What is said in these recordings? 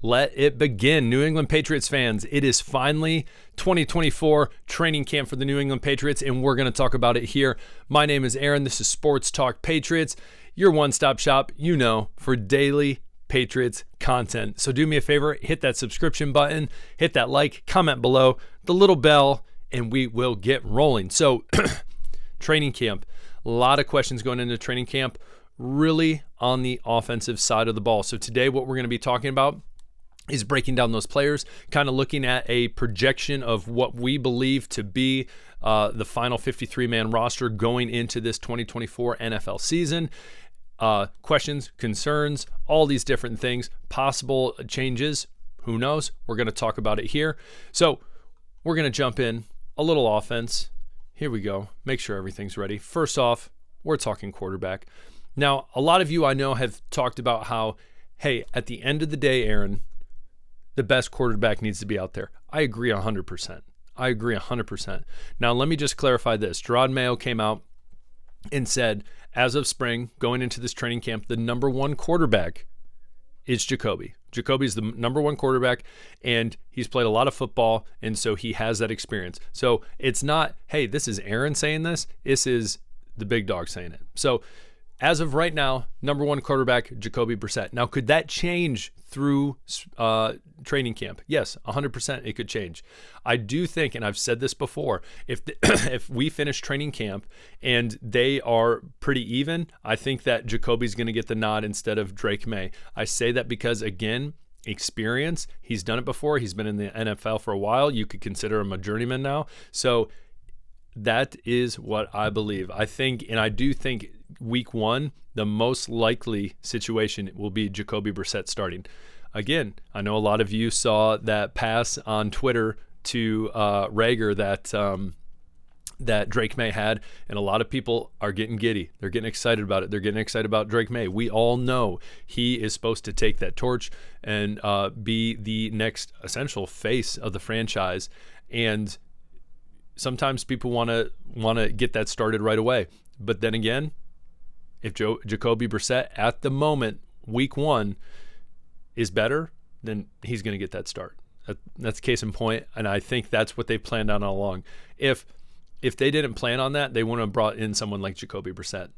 Let it begin. New England Patriots fans, it is finally 2024 training camp for the New England Patriots, and we're going to talk about it here. My name is Aaron. This is Sports Talk Patriots, your one-stop shop, for daily Patriots content. So do me a favor, hit that subscription button, hit that like, comment below, the little bell, and we will get rolling. So training camp, a lot of questions going into training camp, really on the offensive side of the ball. So today what we're going to be talking about is breaking down those players, kind of looking at a projection of what we believe to be the final 53-man roster going into this 2024 NFL season. Questions, concerns, all these different things, possible changes, who knows? We're going to talk about it here. So we're going to jump in, a little offense. Here we go. Make sure everything's ready. First off, we're talking quarterback. Now, a lot of you I know have talked about how, hey, at the end of the day, Aaron, the best quarterback needs to be out there. I agree 100%. I agree 100%. Now, let me just clarify this. Gerard Mayo came out and said, as of spring, going into this training camp, the number one quarterback is Jacoby. Jacoby's the number one quarterback, and he's played a lot of football, and so he has that experience. So it's not, hey, this is Aaron saying this. This is the big dog saying it. So as of right now, number one quarterback, Jacoby Brissett. Now, could that change through training camp? Yes, 100% it could change. I do think, and I've said this before, if we finish training camp and they are pretty even, I think that Jacoby's going to get the nod instead of Drake May. I say that because, again, experience. He's done it before. He's been in the NFL for a while. You could consider him a journeyman now. So that is what I believe. I think, and I do think week one, the most likely situation will be Jacoby Brissett starting. Again, I know a lot of you saw that pass on Twitter to Rager that Drake May had, and a lot of people are getting giddy. They're getting excited about it. They're getting excited about Drake May. We all know he is supposed to take that torch and be the next essential face of the franchise. And sometimes people want to get that started right away. But then again, if Jacoby Brissett at the moment, week one, is better, then he's going to get that start. That's case in point, and I think that's what they planned on all along. If they didn't plan on that, they wouldn't have brought in someone like Jacoby Brissett.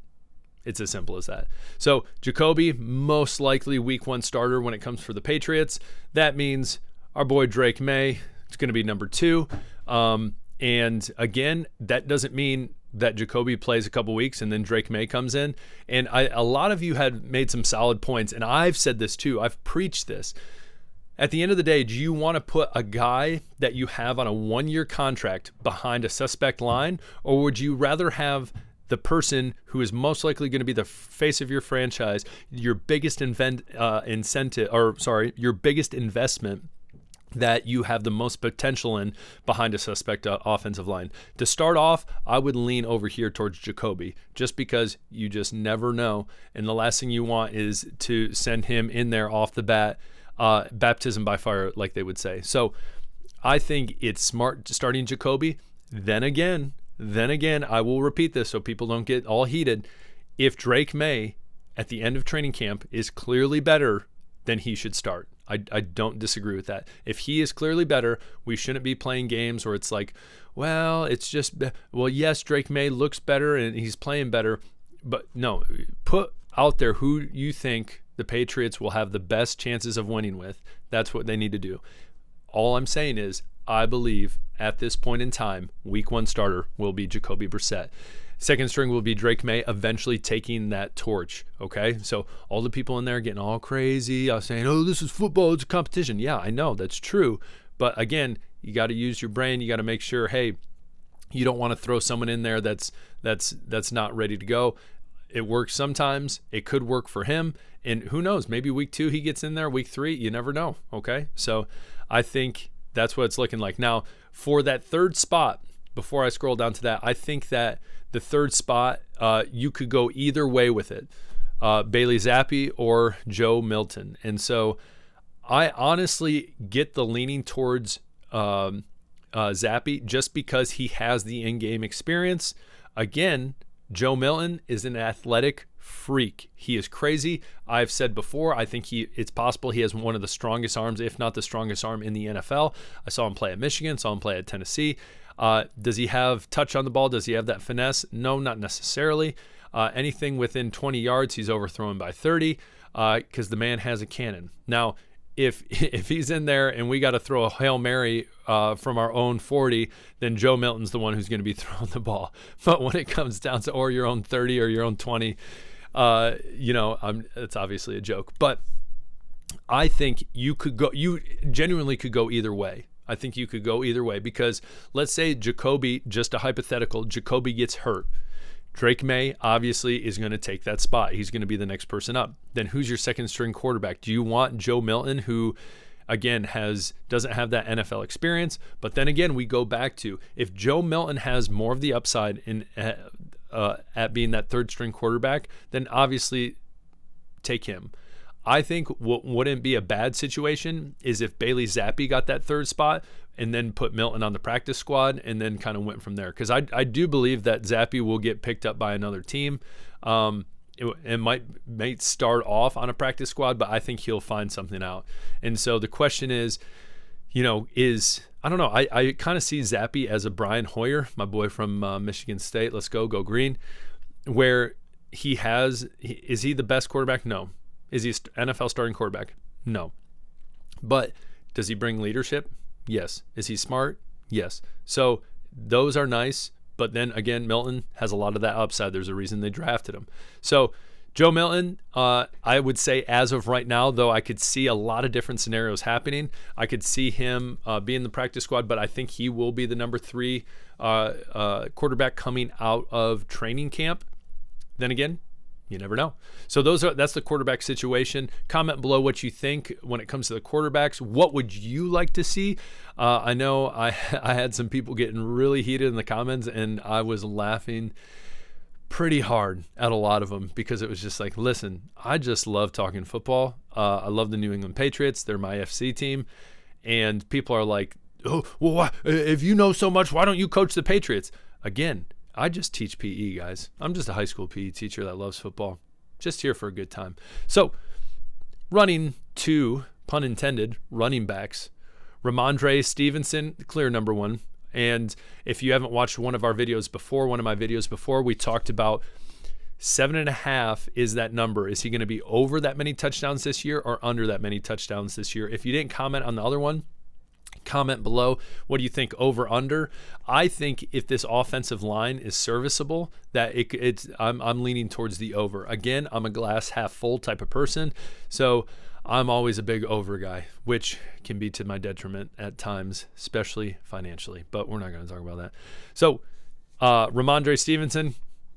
It's as simple as that. So Jacoby, most likely week one starter when it comes for the Patriots. That means our boy Drake May is going to be number two. And again, that doesn't mean that Jacoby plays a couple weeks and then Drake May comes in. And a lot of you had made some solid points, and I've said this too. I've preached this. At the end of the day, do you want to put a guy that you have on a one-year contract behind a suspect line, or would you rather have the person who is most likely going to be the face of your franchise, your biggest your biggest investment that you have the most potential in behind a suspect offensive line? To start off, I would lean over here towards Jacoby, just because you just never know. And the last thing you want is to send him in there off the bat, baptism by fire, like they would say. So I think it's smart starting Jacoby. Then again, I will repeat this so people don't get all heated. If Drake May at the end of training camp is clearly better, then he should start. I don't disagree with that. If he is clearly better, we shouldn't be playing games where it's like, well, it's just, well, yes, Drake May looks better and he's playing better, but no, put out there who you think the Patriots will have the best chances of winning with. That's what they need to do. All I'm saying is, I believe at this point in time, week one starter will be Jacoby Brissett. Second string will be Drake May, eventually taking that torch, okay? So all the people in there getting all crazy, saying, oh, this is football, it's a competition. Yeah, I know, that's true. But again, you got to use your brain. You got to make sure, hey, you don't want to throw someone in there that's not ready to go. It works sometimes. It could work for him. And who knows, maybe week two he gets in there, week three, you never know, okay? So I think that's what it's looking like. Now, for that third spot, before I scroll down to that, I think that the third spot, you could go either way with it, Bailey Zappi or Joe Milton. And so I honestly get the leaning towards Zappi just because he has the in-game experience. Again, Joe Milton is an athletic freak. He is crazy. I've said before, I think it's possible he has one of the strongest arms, if not the strongest arm in the NFL. I saw him play at Michigan, saw him play at Tennessee. Does he have touch on the ball? Does he have that finesse? No, not necessarily. Anything within 20 yards, he's overthrown by 30 because the man has a cannon. Now, if he's in there and we got to throw a Hail Mary from our own 40, then Joe Milton's the one who's going to be throwing the ball. But when it comes down to or your own 30 or your own 20, it's obviously a joke. But I think you genuinely could go either way. I think you could go either way because let's say Jacoby, just a hypothetical, Jacoby gets hurt. Drake May obviously is going to take that spot. He's going to be the next person up. Then who's your second string quarterback? Do you want Joe Milton, who again doesn't have that NFL experience? But then again, we go back to if Joe Milton has more of the upside at being that third string quarterback, then obviously take him. I think what wouldn't be a bad situation is if Bailey Zappi got that third spot and then put Milton on the practice squad and then kind of went from there. Because I do believe that Zappi will get picked up by another team. It might start off on a practice squad, but I think he'll find something out. And so the question is, I don't know. I kind of see Zappi as a Brian Hoyer, my boy from Michigan State. Let's go green. Where is he the best quarterback? No. Is he an NFL starting quarterback? No. But does he bring leadership? Yes. Is he smart? Yes. So those are nice. But then again, Milton has a lot of that upside. There's a reason they drafted him. So Joe Milton, I would say as of right now, though I could see a lot of different scenarios happening. I could see him be in the practice squad, but I think he will be the number 3 quarterback coming out of training camp. Then again, you never know. So that's the quarterback situation. Comment below what you think when it comes to the quarterbacks. What would you like to see? I know I had some people getting really heated in the comments, and I was laughing pretty hard at a lot of them because it was just like, listen, I just love talking football. I love the New England Patriots. They're my FC team. And people are like, oh, well, why, if you know so much, why don't you coach the Patriots? Again, I just teach PE, guys. I'm just a high school PE teacher that loves football. Just here for a good time. So, running to, pun intended, running backs. Ramondre Stevenson, clear number 1. And if you haven't watched one of my videos before, we talked about 7.5 is that number. Is he going to be over that many touchdowns this year or under that many touchdowns this year? If you didn't comment on the other one, comment below. What do you think, over, under? I think if this offensive line is serviceable, that I'm leaning towards the over. Again, I'm a glass half full type of person, so I'm always a big over guy, which can be to my detriment at times, especially financially, but we're not going to talk about that. So Ramondre Stevenson,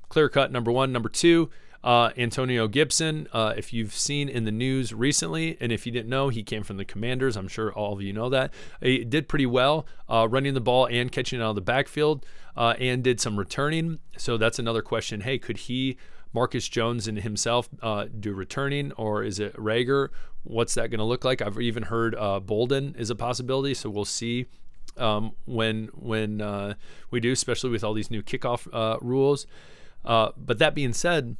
clear cut number 1. Number 2, Antonio Gibson, if you've seen in the news recently, and if you didn't know, he came from the Commanders. I'm sure all of you know that. He did pretty well running the ball and catching it out of the backfield and did some returning. So that's another question. Hey, could Marcus Jones and himself do returning, or is it Rager? What's that going to look like? I've even heard Bolden is a possibility, so we'll see when we do, especially with all these new kickoff rules. But that being said,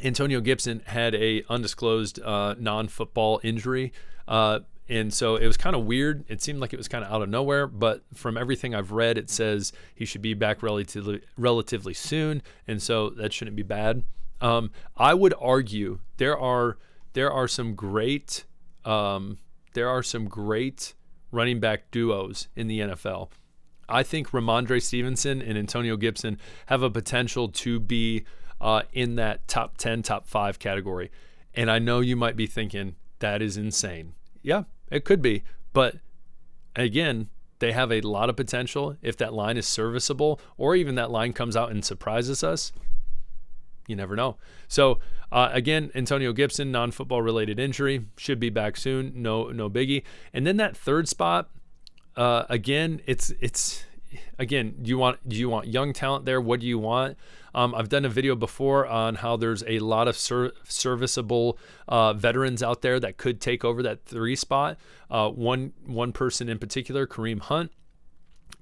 Antonio Gibson had a undisclosed non-football injury, and so it was kind of weird. It seemed like it was kind of out of nowhere, but from everything I've read, it says he should be back relatively soon, and so that shouldn't be bad. I would argue there are some great running back duos in the NFL. I think Ramondre Stevenson and Antonio Gibson have a potential to be in that top 10, top 5 category. And I know you might be thinking, that is insane. Yeah, it could be. But again, they have a lot of potential. If that line is serviceable, or even that line comes out and surprises us, you never know. So again, Antonio Gibson, non-football related injury, should be back soon. No biggie. And then that third spot, again, it's again, do you want young talent there? What do you want? I've done a video before on how there's a lot of serviceable veterans out there that could take over that 3 spot. One person in particular, Kareem Hunt,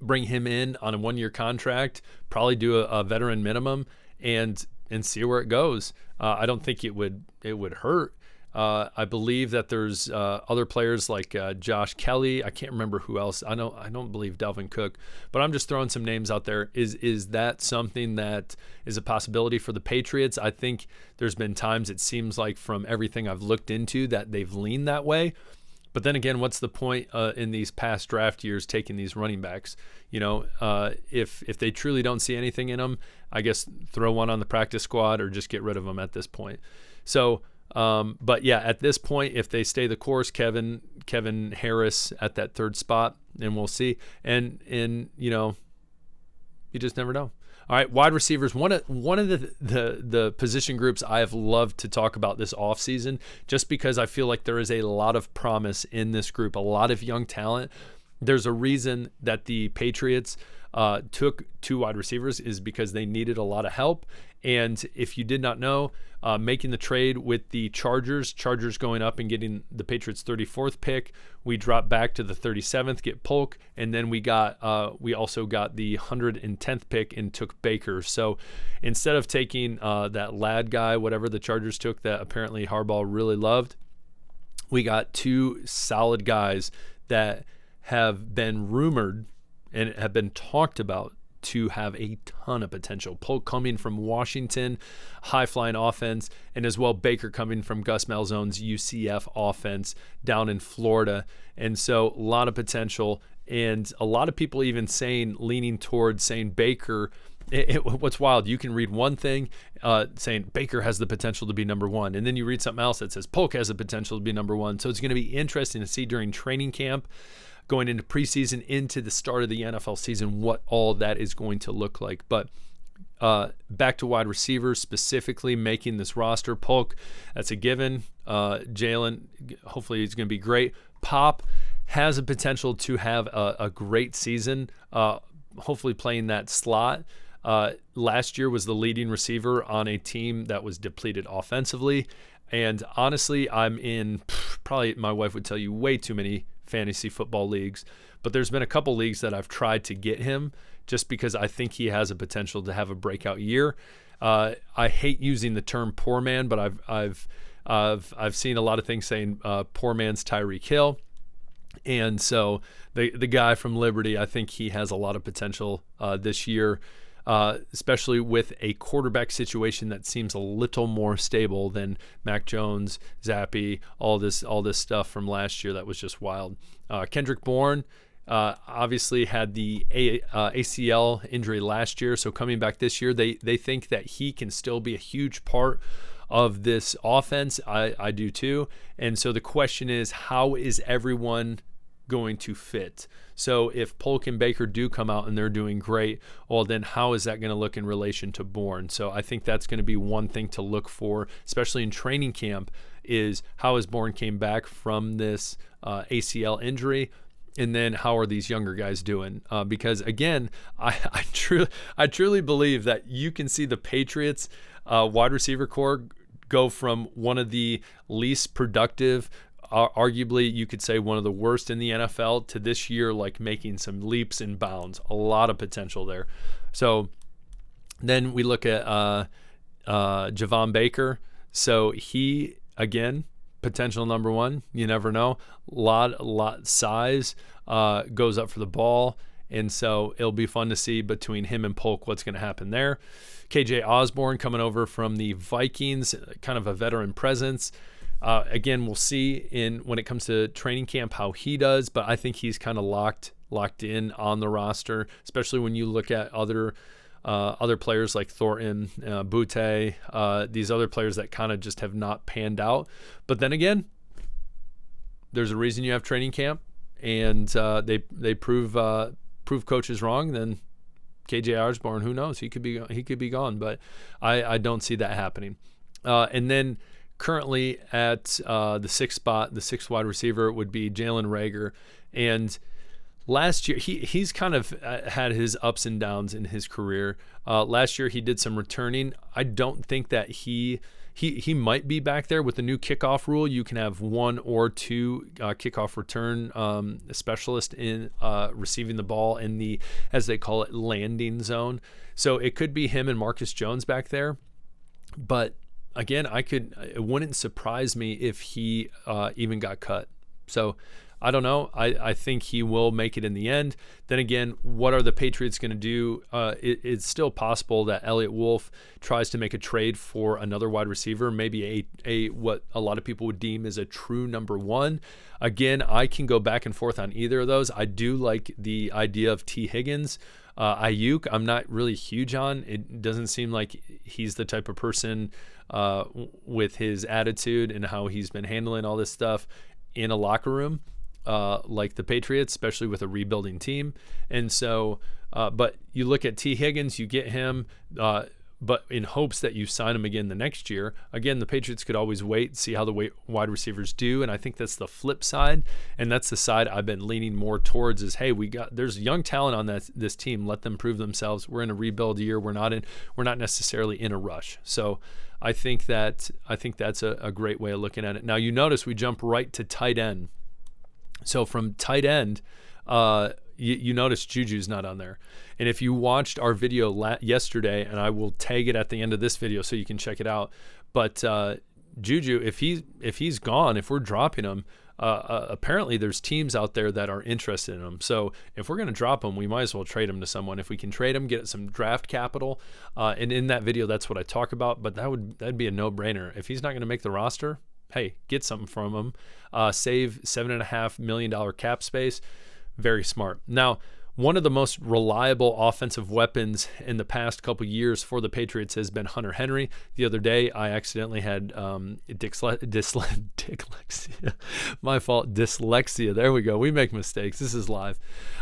bring him in on a 1-year contract, probably do a veteran minimum, and see where it goes. I don't think it would hurt. I believe that there's other players like Josh Kelly. I can't remember who else. I don't believe Dalvin Cook, but I'm just throwing some names out there. Is that something that is a possibility for the Patriots? I think there's been times it seems like from everything I've looked into that they've leaned that way. But then again, what's the point in these past draft years taking these running backs? If they truly don't see anything in them, I guess throw one on the practice squad or just get rid of them at this point. So. But yeah, at this point, if they stay the course, Kevin Harris at that third spot, and we'll see. And you just never know. All right, wide receivers. One of the position groups I have loved to talk about this offseason, just because I feel like there is a lot of promise in this group, a lot of young talent. There's a reason that the Patriots took 2 wide receivers is because they needed a lot of help. And if you did not know, making the trade with the Chargers going up and getting the Patriots' 34th pick, we dropped back to the 37th, get Polk, and then we also got the 110th pick and took Baker. So instead of taking that lad guy, whatever the Chargers took that apparently Harbaugh really loved, we got 2 solid guys that have been rumored and have been talked about to have a ton of potential. Polk coming from Washington, high-flying offense, and as well Baker coming from Gus Malzahn's UCF offense down in Florida. And so a lot of potential, and a lot of people even leaning towards saying Baker. What's wild, you can read one thing saying Baker has the potential to be number 1, and then you read something else that says Polk has the potential to be number 1. So it's going to be interesting to see during training camp, going into preseason, into the start of the NFL season, what all that is going to look like. But back to wide receivers, specifically making this roster. Polk, that's a given. Jalen, hopefully he's going to be great. Pop has a potential to have a great season, hopefully playing that slot. Last year was the leading receiver on a team that was depleted offensively. And honestly, I'm in probably, my wife would tell you, way too many fantasy football leagues, but there's been a couple leagues that I've tried to get him just because I think he has a potential to have a breakout year. I hate using the term poor man, but I've seen a lot of things saying poor man's Tyreek Hill, and so the guy from Liberty, I think he has a lot of potential this year. Especially with a quarterback situation that seems a little more stable than Mac Jones, Zappy, all this stuff from last year that was just wild. Kendrick Bourne obviously had the ACL injury last year, so coming back this year, they think that he can still be a huge part of this offense. I do too. And so the question is, how is everyone going to fit? So if Polk and Baker do come out and they're doing great, well, then how is that going to look in relation to Bourne? So I think that's going to be one thing to look for, especially in training camp, is how has Bourne came back from this ACL injury, and then how are these younger guys doing? Because again, I truly believe that you can see the Patriots wide receiver core go from one of the least productive, arguably you could say one of the worst in the NFL, to this year like making some leaps and bounds. A lot of potential there. So then we look at Javon Baker. So he, again, potential number 1. You never know. Lot size, goes up for the ball. And so it'll be fun to see between him and Polk what's going to happen there. KJ Osborne coming over from the Vikings, kind of a veteran presence. Again, we'll see when it comes to training camp how he does, but I think he's kind of locked in on the roster, especially when you look at other players like Thornton, Butte, these other players that kind of just have not panned out. But then again, there's a reason you have training camp, and they prove coaches wrong. Then KJ Osborne, who knows? He could be gone, but I don't see that happening. And then currently at the 6th spot, the 6th wide receiver would be Jalen Reagor. And last year, he's kind of had his ups and downs in his career. Last year, he did some returning. I don't think that he he might be back there with the new kickoff rule. You can have one or two kickoff return specialists in receiving the ball in the, as they call it, landing zone. So it could be him and Marcus Jones back there. But again, it wouldn't surprise me if he even got cut. So I don't know. I think he will make it in the end. Then again, what are the Patriots going to do? It's still possible that Elliott Wolf tries to make a trade for another wide receiver, maybe a what a lot of people would deem as a true number one. Again, I can go back and forth on either of those. I do like the idea of T. Higgins. Ayuk, I'm not really huge on. It doesn't seem like he's the type of person with his attitude and how he's been handling all this stuff in a locker room. Like the Patriots, especially with a rebuilding team. And so, but you look at T. Higgins, you get him, but in hopes that you sign him again the next year. Again, the Patriots could always wait, see how the wide receivers do. And I think that's the flip side. And that's the side I've been leaning more towards is, hey, there's young talent on this team. Let them prove themselves. We're in a rebuild year. We're not necessarily in a rush. So I think that's a great way of looking at it. Now you notice we jump right to tight end. So from tight end, you notice Juju's not on there. And if you watched our video yesterday, and I will tag it at the end of this video so you can check it out. But Juju, if he's gone, if we're dropping him, apparently there's teams out there that are interested in him. So if we're going to drop him, we might as well trade him to someone. If we can trade him, get some draft capital. And in that video, that's what I talk about. But that'd be a no-brainer. If he's not going to make the roster, hey, get something from him. Save $7.5 million cap space. Very smart. Now, one of the most reliable offensive weapons in the past couple years for the Patriots has been Hunter Henry. The other day, I accidentally had dyslexia. My fault. Dyslexia. There we go. We make mistakes. This is live.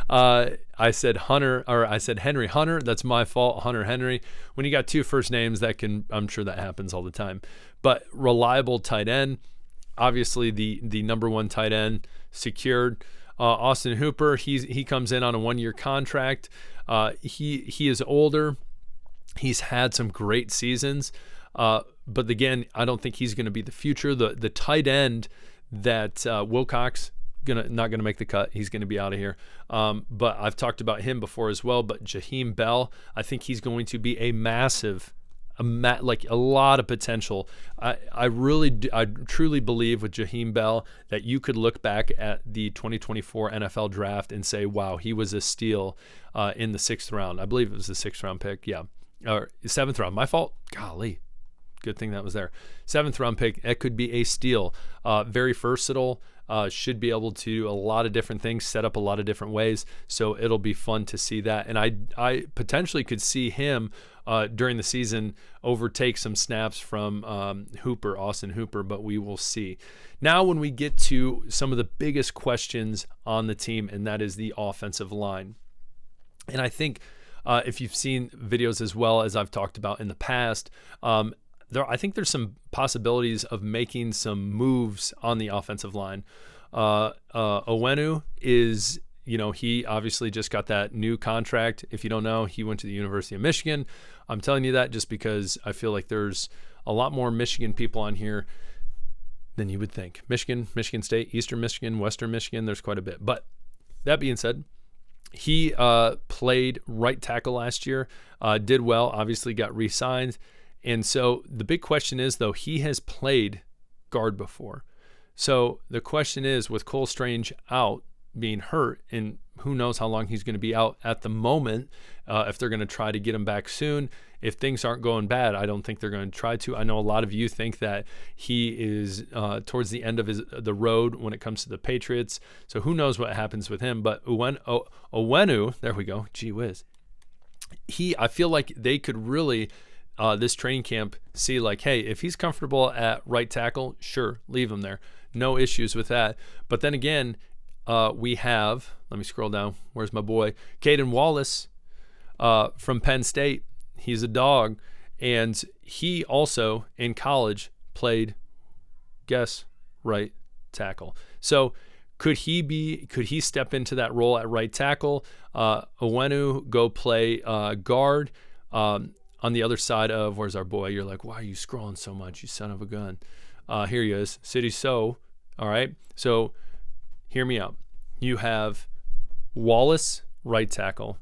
I said Henry Hunter. That's my fault. Hunter Henry. When you got two first names, I'm sure that happens all the time. But reliable tight end. Obviously, the number one tight end secured. Austin Hooper, he comes in on a 1-year contract. He is older. He's had some great seasons. But again, I don't think he's going to be the future. The tight end that Wilcox not going to make the cut. He's going to be out of here. But I've talked about him before as well. But Jaheim Bell, I think he's going to be a massive, like a lot of potential. I truly believe with Jaheim Bell that you could look back at the 2024 NFL draft and say, wow, he was a steal in the 6th round. I believe it was the 6th round pick. Yeah. Or 7th round. My fault. Golly. Good thing that was there. 7th round pick. It could be a steal. Very versatile. Should be able to do a lot of different things, set up a lot of different ways. So it'll be fun to see that. And I potentially could see him during the season overtake some snaps from Austin Hooper, but we will see. Now when we get to some of the biggest questions on the team, and that is the offensive line. And I think if you've seen videos as well as I've talked about in the past, I think there's some possibilities of making some moves on the offensive line. Owenu is, he obviously just got that new contract. If you don't know, he went to the University of Michigan. I'm telling you that just because I feel like there's a lot more Michigan people on here than you would think. Michigan, Michigan State, Eastern Michigan, Western Michigan, there's quite a bit. But that being said, he played right tackle last year, did well, obviously got re-signed. And so the big question is, though, he has played guard before. So the question is, with Cole Strange out, being hurt, and who knows how long he's going to be out at the moment, if they're going to try to get him back soon. If things aren't going bad, I don't think they're going to try to. I know a lot of you think that he is towards the end of the road when it comes to the Patriots. So who knows what happens with him. But Owenu, there we go, gee whiz. I feel like they could really... this training camp see like, hey, if he's comfortable at right tackle, sure, leave him there. No issues with that. But then again, we have, let me scroll down. Where's my boy? Caden Wallace from Penn State. He's a dog. And he also, in college, played, guess, right tackle. So could he step into that role at right tackle? Owenu go play guard. on the other side of, where's our boy? You're like, why are you scrolling so much, you son of a gun? Here he is, City So. All right, so hear me out. You have Wallace, right tackle.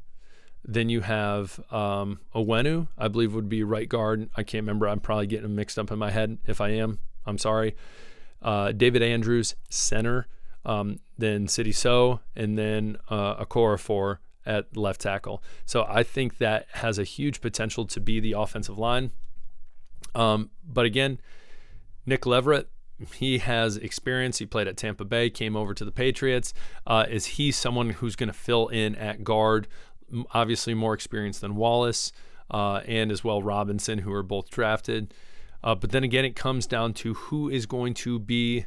Then you have Owenu, I believe would be right guard. I can't remember. I'm probably getting them mixed up in my head. If I am, I'm sorry. David Andrews, center. Then City So, and then Okorafor at left tackle. So I think that has a huge potential to be the offensive line. But again, Nick Leverett, he has experience. He played at Tampa Bay, came over to the Patriots. Is he someone who's going to fill in at guard? Obviously more experienced than Wallace and as well Robinson, who are both drafted. But then again, it comes down to who is going to be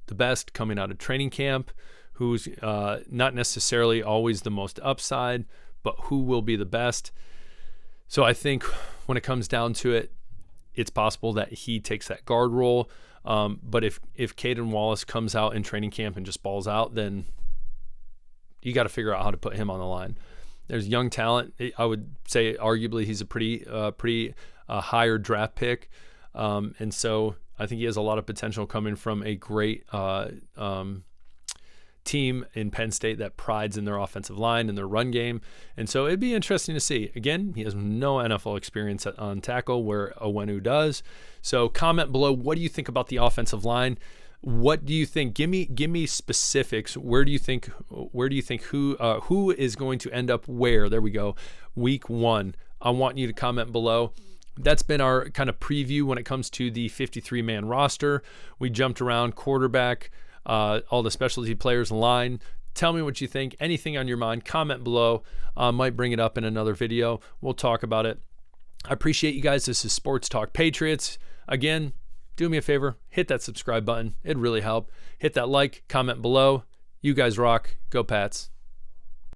the best coming out of training camp, who's not necessarily always the most upside, but who will be the best. So I think when it comes down to it, it's possible that he takes that guard role. But if Caden Wallace comes out in training camp and just balls out, then you got to figure out how to put him on the line. There's young talent. I would say arguably he's a pretty higher draft pick. And so I think he has a lot of potential coming from a great team in Penn State that prides in their offensive line and their run game. And so it'd be interesting to see. Again, he has no NFL experience on tackle where Owenu does. So comment below, what do you think about the offensive line? What do you think? Give me specifics. Where do you think who is going to end up where? There we go. Week 1. I want you to comment below. That's been our kind of preview when it comes to the 53-man roster. We jumped around quarterback, all the specialty players in line. Tell me what you think. Anything on your mind, comment below. Might bring it up in another video. We'll talk about it. I appreciate you guys. This is Sports Talk Patriots. Again, do me a favor, hit that subscribe button. It'd really help. Hit that like, comment below. You guys rock. Go Pats.